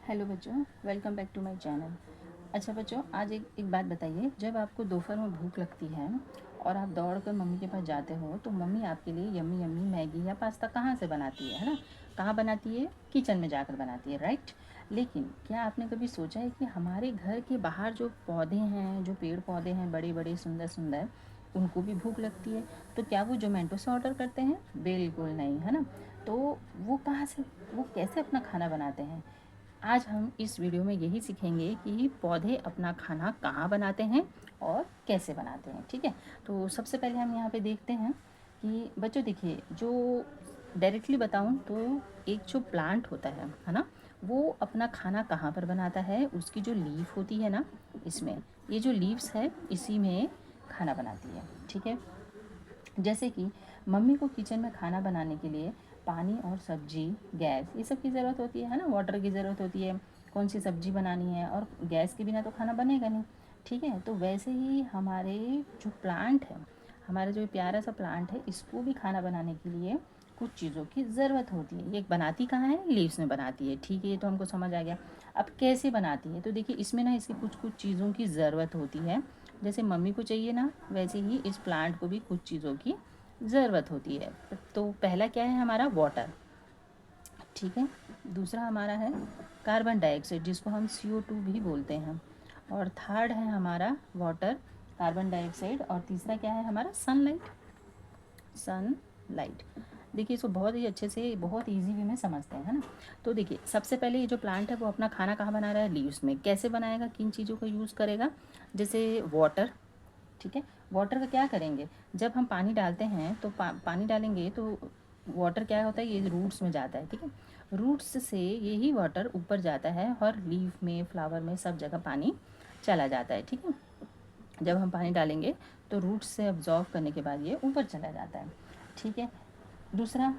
Hello बच्चों, welcome back to my channel. अच्छा बच्चों, आज एक बात बताइए। जब आपको दोपहर में भूख लगती है और आप दौड़ कर मम्मी के पास जाते हो तो मम्मी आपके लिए यम्मी यम्मी मैगी या पास्ता कहाँ से बनाती है ना? कहाँ बनाती है? किचन में जाकर बनाती है, राइट। लेकिन क्या आपने कभी सोचा है कि हमारे घर के बाहर जो पौधे हैं, जो पेड़ पौधे हैं बड़े बड़े सुंदर सुंदर, उनको भी भूख लगती है। तो क्या वो जोमेटो से ऑर्डर करते हैं? बिल्कुल नहीं, है ना। तो वो कहाँ से, वो कैसे अपना खाना बनाते हैं? आज हम इस वीडियो में यही सीखेंगे कि पौधे अपना खाना कहाँ बनाते हैं और कैसे बनाते हैं, ठीक है। तो सबसे पहले हम यहाँ पे देखते हैं कि बच्चों देखिए, जो डायरेक्टली बताऊँ तो एक जो प्लांट होता है ना, वो अपना खाना कहाँ पर बनाता है? उसकी जो लीफ होती है ना, इसमें, ये जो लीव्स है इसी में खाना बनाती है, ठीक है। जैसे कि मम्मी को किचन में खाना बनाने के लिए पानी और सब्जी, गैस, ये सब की ज़रूरत होती है ना, वाटर की ज़रूरत होती है। कौन सी सब्जी बनानी है, और गैस के बिना तो खाना बनेगा नहीं, ठीक है। तो वैसे ही हमारे जो प्लांट है, हमारा जो प्यारा सा प्लांट है, इसको भी खाना बनाने के लिए कुछ चीज़ों की ज़रूरत होती है। ये बनाती कहाँ है? लीव्स में बनाती है, ठीक है। ये तो हमको समझ आ गया। अब कैसे बनाती है? तो देखिए, इसमें ना इसकी कुछ कुछ चीज़ों की ज़रूरत होती है। जैसे मम्मी को चाहिए ना, वैसे ही इस प्लांट को भी कुछ चीज़ों की ज़रूरत होती है। तो पहला क्या है हमारा? वाटर, ठीक है। दूसरा हमारा है कार्बन डाइऑक्साइड, जिसको हम CO2 भी बोलते हैं। और थर्ड है हमारा वाटर, कार्बन डाइऑक्साइड। और तीसरा क्या है हमारा? सनलाइट। सनलाइट। देखिए, इसको बहुत ही अच्छे से, बहुत इजी वे में समझते हैं, है ना। तो देखिए, सबसे पहले ये जो प्लांट है वो अपना खाना कहाँ बना रहा है? लीव्स में। कैसे बनाएगा? किन चीज़ों का यूज़ करेगा? जैसे वाटर, ठीक है। वाटर का क्या करेंगे? जब हम पानी डालते हैं तो पानी डालेंगे तो वाटर क्या होता है? ये रूट्स में जाता है, ठीक है। रूट्स से यही वाटर ऊपर जाता है और लीफ में, फ्लावर में, सब जगह पानी चला जाता है, ठीक है। जब हम पानी डालेंगे तो रूट्स से अब्जॉर्व करने के बाद ये ऊपर चला जाता है, ठीक है। दूसरा,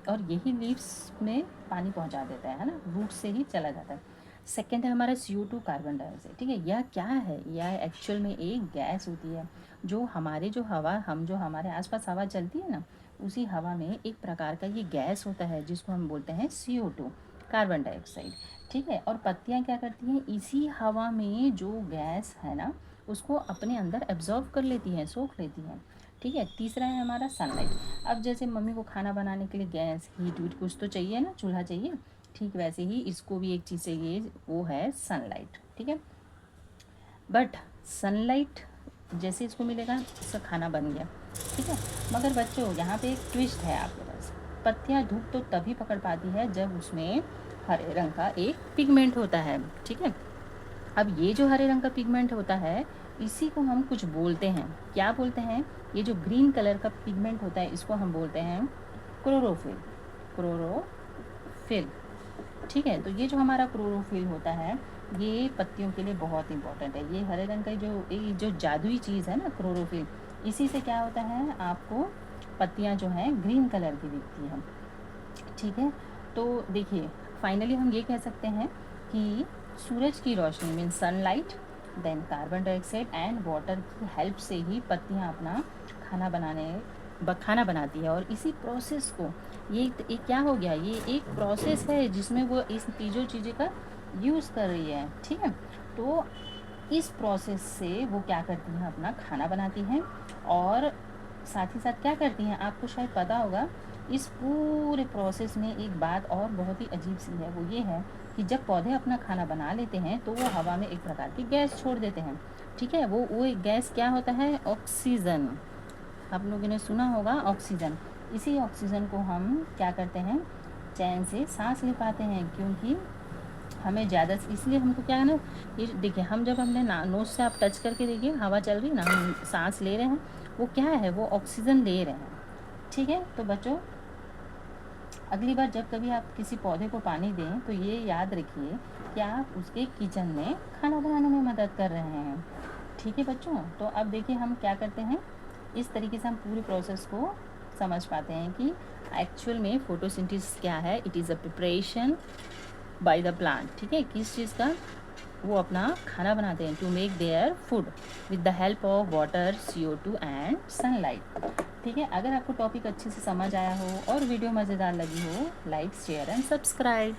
और यही लीव्स में पानी पहुंचा देता है ना, रूट से ही चला जाता है। सेकेंड है हमारा CO2, कार्बन डाइऑक्साइड, ठीक है। यह क्या है? यह एक्चुअल में एक गैस होती है जो हमारे जो हवा, हम जो हमारे आसपास हवा चलती है ना, उसी हवा में एक प्रकार का ये गैस होता है जिसको हम बोलते हैं CO2, कार्बन डाइऑक्साइड, ठीक है। और पत्तियाँ क्या करती हैं? इसी हवा में जो गैस है ना, उसको अपने अंदर एब्जॉर्व कर लेती हैं, सोख लेती हैं, ठीक है। तीसरा है हमारा सनलाइट। अब जैसे मम्मी को खाना बनाने के लिए गैस, हीट वीट कुछ तो चाहिए ना, चूल्हा चाहिए, ठीक वैसे ही इसको भी एक चीज़ चाहिए, वो है सनलाइट, ठीक है। बट सनलाइट जैसे इसको मिलेगा, इसका खाना बन गया, ठीक है। मगर बच्चों, यहाँ पे एक ट्विस्ट है आपके पास। पत्तियाँ धूप तो तभी पकड़ पाती है जब उसमें हरे रंग का एक पिगमेंट होता है, ठीक है। अब ये जो हरे रंग का पिगमेंट होता है, इसी को हम कुछ बोलते हैं। क्या बोलते हैं? ये जो ग्रीन कलर का पिगमेंट होता है, इसको हम बोलते हैं क्लोरोफिल। क्लोरोफिल, ठीक है। तो ये जो हमारा क्लोरोफिल होता है, ये पत्तियों के लिए बहुत इंपॉर्टेंट है। ये हरे रंग का जो जादुई चीज़ है ना, क्लोरोफिल, इसी से क्या होता है, आपको पत्तियाँ जो हैं ग्रीन कलर की दिखती हैं, ठीक है। तो देखिए, फाइनली हम ये कह सकते हैं कि सूरज की रोशनी mean sunlight, then carbon dioxide and water की हेल्प से ही पत्तियाँ अपना खाना बनाती है। और इसी प्रोसेस को, ये क्या हो गया, ये एक प्रोसेस है जिसमें वो इस तीनों चीज़ें का यूज़ कर रही है, ठीक है। तो इस प्रोसेस से वो क्या करती हैं? अपना खाना बनाती हैं। और साथ ही साथ क्या करती हैं, आपको शायद पता होगा, इस पूरे प्रोसेस में एक बात और बहुत ही अजीब सी है, वो ये है कि जब पौधे अपना खाना बना लेते हैं तो वो हवा में एक प्रकार की गैस छोड़ देते हैं, ठीक है। वो एक गैस क्या होता है? ऑक्सीजन। आप लोगों ने सुना होगा ऑक्सीजन। इसी ऑक्सीजन को हम क्या करते हैं? चैन से सांस ले पाते हैं, क्योंकि हमें ज़्यादा, इसलिए हमको क्या है ना, ये देखिए, हम जब हमने नोज से आप टच करके देखिए, हवा चल रही है ना, हम सांस ले रहे हैं, वो क्या है? वो ऑक्सीजन ले रहे हैं, ठीक है। तो बच्चों, अगली बार जब कभी आप किसी पौधे को पानी दें तो ये याद रखिए कि आप उसके किचन में खाना बनाने में मदद कर रहे हैं, ठीक है बच्चों। तो अब देखिए हम क्या करते हैं, इस तरीके से हम पूरे प्रोसेस को समझ पाते हैं कि एक्चुअल में फोटोसिंथेसिस क्या है। It is a preparation by the plant, ठीक है। किस चीज़ का? वो अपना खाना बनाते हैं, to make their food with the help of water, CO2 and sunlight, ठीक है। अगर आपको टॉपिक अच्छे से समझ आया हो और वीडियो मज़ेदार लगी हो, लाइक, शेयर एंड सब्सक्राइब।